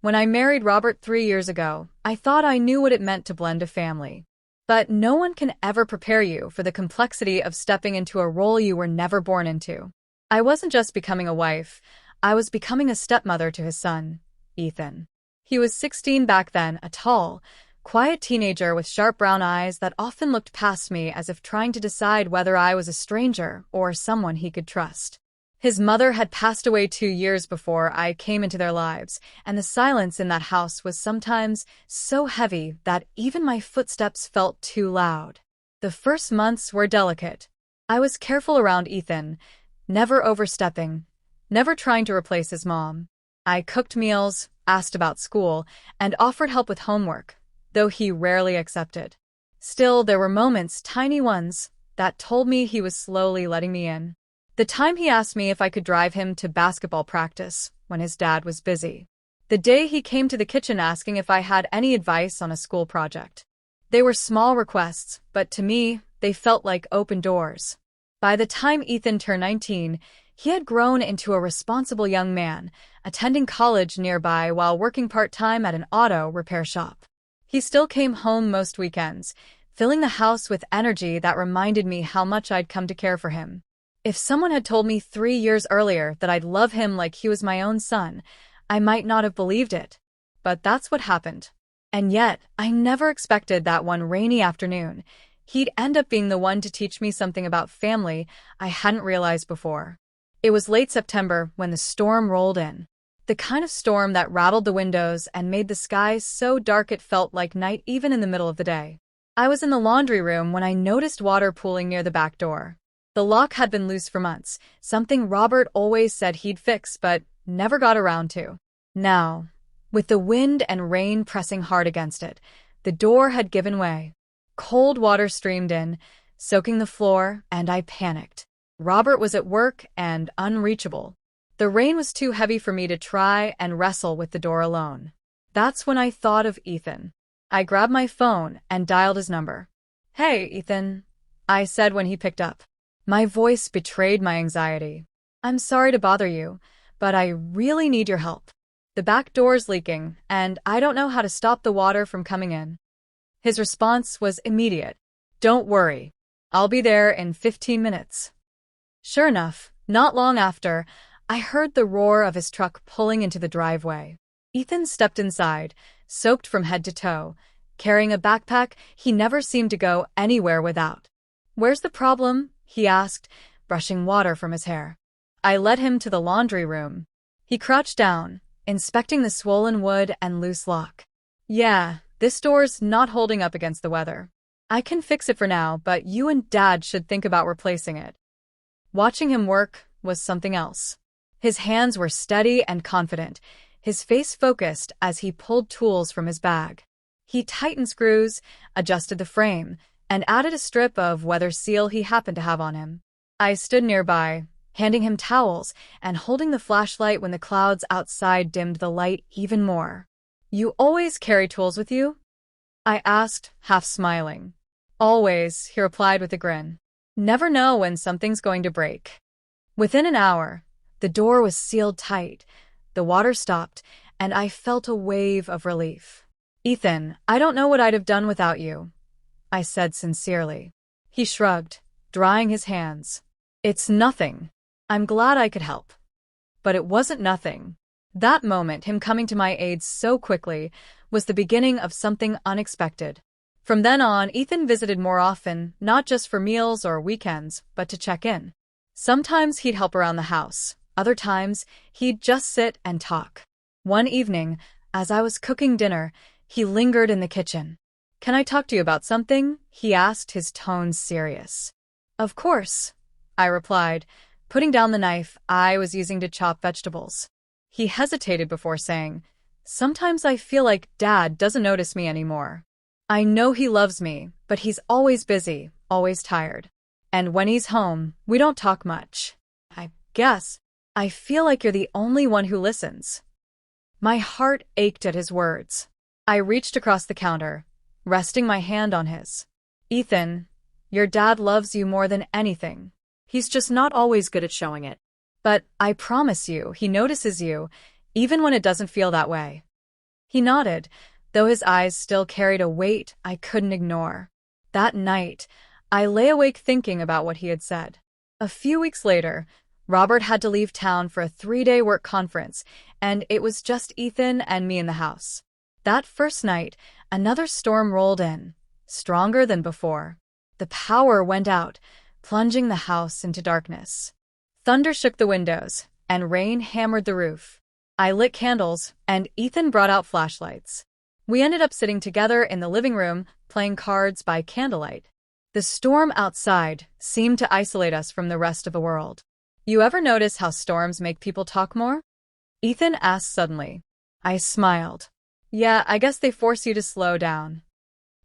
When I married Robert 3 years ago, I thought I knew what it meant to blend a family. But no one can ever prepare you for the complexity of stepping into a role you were never born into. I wasn't just becoming a wife, I was becoming a stepmother to his son, Ethan. He was 16 back then, a tall, quiet teenager with sharp brown eyes that often looked past me as if trying to decide whether I was a stranger or someone he could trust. His mother had passed away 2 years before I came into their lives, and the silence in that house was sometimes so heavy that even my footsteps felt too loud. The first months were delicate. I was careful around Ethan, never overstepping, never trying to replace his mom. I cooked meals, asked about school, and offered help with homework, though he rarely accepted. Still, there were moments, tiny ones, that told me he was slowly letting me in. The time he asked me if I could drive him to basketball practice when his dad was busy. The day he came to the kitchen asking if I had any advice on a school project. They were small requests, but to me, they felt like open doors. By the time Ethan turned 19, he had grown into a responsible young man, attending college nearby while working part-time at an auto repair shop. He still came home most weekends, filling the house with energy that reminded me how much I'd come to care for him. If someone had told me 3 years earlier that I'd love him like he was my own son, I might not have believed it. But that's what happened. And yet, I never expected that one rainy afternoon, he'd end up being the one to teach me something about family I hadn't realized before. It was late September when the storm rolled in. The kind of storm that rattled the windows and made the sky so dark it felt like night even in the middle of the day. I was in the laundry room when I noticed water pooling near the back door. The lock had been loose for months, something Robert always said he'd fix but never got around to. Now, with the wind and rain pressing hard against it, the door had given way. Cold water streamed in, soaking the floor, and I panicked. Robert was at work and unreachable. The rain was too heavy for me to try and wrestle with the door alone. That's when I thought of Ethan. I grabbed my phone and dialed his number. "Hey, Ethan," I said when he picked up. My voice betrayed my anxiety. "I'm sorry to bother you, but I really need your help. The back door's leaking, and I don't know how to stop the water from coming in." His response was immediate. "Don't worry. I'll be there in 15 minutes. Sure enough, not long after, I heard the roar of his truck pulling into the driveway. Ethan stepped inside, soaked from head to toe, carrying a backpack he never seemed to go anywhere without. "Where's the problem?" he asked, brushing water from his hair. I led him to the laundry room. He crouched down, inspecting the swollen wood and loose lock. "Yeah, this door's not holding up against the weather. I can fix it for now, but you and Dad should think about replacing it." Watching him work was something else. His hands were steady and confident, his face focused as he pulled tools from his bag. He tightened screws, adjusted the frame, and added a strip of weather seal he happened to have on him. I stood nearby, handing him towels and holding the flashlight when the clouds outside dimmed the light even more. "You always carry tools with you?" I asked, half smiling. "Always," he replied with a grin. "Never know when something's going to break." Within an hour, the door was sealed tight, the water stopped, and I felt a wave of relief. "Ethan, I don't know what I'd have done without you," I said sincerely. He shrugged, drying his hands. "It's nothing. I'm glad I could help." But it wasn't nothing. That moment, him coming to my aid so quickly, was the beginning of something unexpected. From then on, Ethan visited more often, not just for meals or weekends, but to check in. Sometimes he'd help around the house. Other times, he'd just sit and talk. One evening, as I was cooking dinner, he lingered in the kitchen. "Can I talk to you about something?" he asked, his tone serious. "Of course," I replied, putting down the knife I was using to chop vegetables. He hesitated before saying, "Sometimes I feel like Dad doesn't notice me anymore. I know he loves me, but he's always busy, always tired. And when he's home, we don't talk much. I guess I feel like you're the only one who listens." My heart ached at his words. I reached across the counter, resting my hand on his. "Ethan, your dad loves you more than anything. He's just not always good at showing it. But I promise you, he notices you, even when it doesn't feel that way." He nodded, though his eyes still carried a weight I couldn't ignore. That night, I lay awake thinking about what he had said. A few weeks later, Robert had to leave town for a 3-day work conference, and it was just Ethan and me in the house. That first night, another storm rolled in, stronger than before. The power went out, plunging the house into darkness. Thunder shook the windows, and rain hammered the roof. I lit candles, and Ethan brought out flashlights. We ended up sitting together in the living room, playing cards by candlelight. The storm outside seemed to isolate us from the rest of the world. You ever notice how storms make people talk more? Ethan asked suddenly. I smiled. Yeah, I guess they force you to slow down.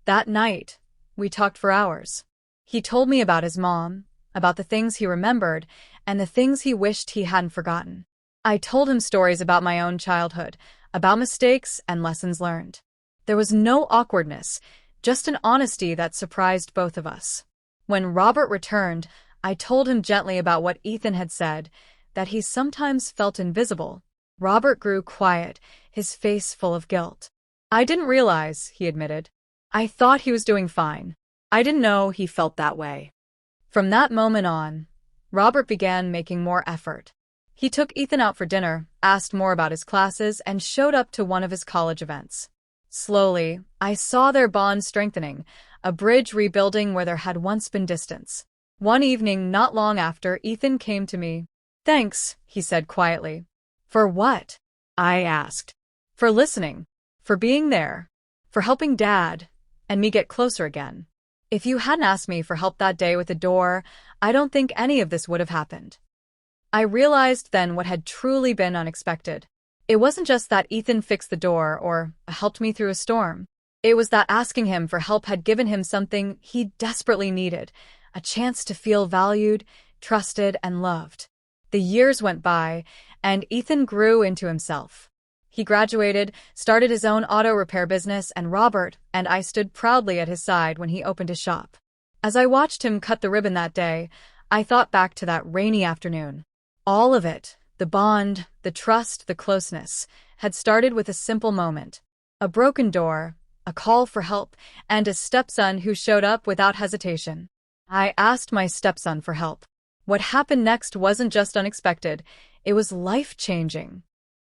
That night, we talked for hours. He told me about his mom, about the things he remembered, and the things he wished he hadn't forgotten. I told him stories about my own childhood, about mistakes and lessons learned. There was no awkwardness, just an honesty that surprised both of us. When Robert returned, I told him gently about what Ethan had said, that he sometimes felt invisible. Robert grew quiet, his face full of guilt. I didn't realize, he admitted. I thought he was doing fine. I didn't know he felt that way. From that moment on, Robert began making more effort. He took Ethan out for dinner, asked more about his classes, and showed up to one of his college events. Slowly, I saw their bond strengthening, a bridge rebuilding where there had once been distance. One evening, not long after, Ethan came to me. Thanks, he said quietly. For what? I asked. For listening, for being there, for helping Dad and me get closer again. If you hadn't asked me for help that day with the door, I don't think any of this would have happened. I realized then what had truly been unexpected. It wasn't just that Ethan fixed the door or helped me through a storm. It was that asking him for help had given him something he desperately needed, a chance to feel valued, trusted, and loved. The years went by, and Ethan grew into himself. He graduated, started his own auto repair business, and Robert and I stood proudly at his side when he opened his shop. As I watched him cut the ribbon that day, I thought back to that rainy afternoon. All of it, the bond, the trust, the closeness, had started with a simple moment. A broken door, a call for help, and a stepson who showed up without hesitation. I asked my stepson for help. What happened next wasn't just unexpected, it was life-changing.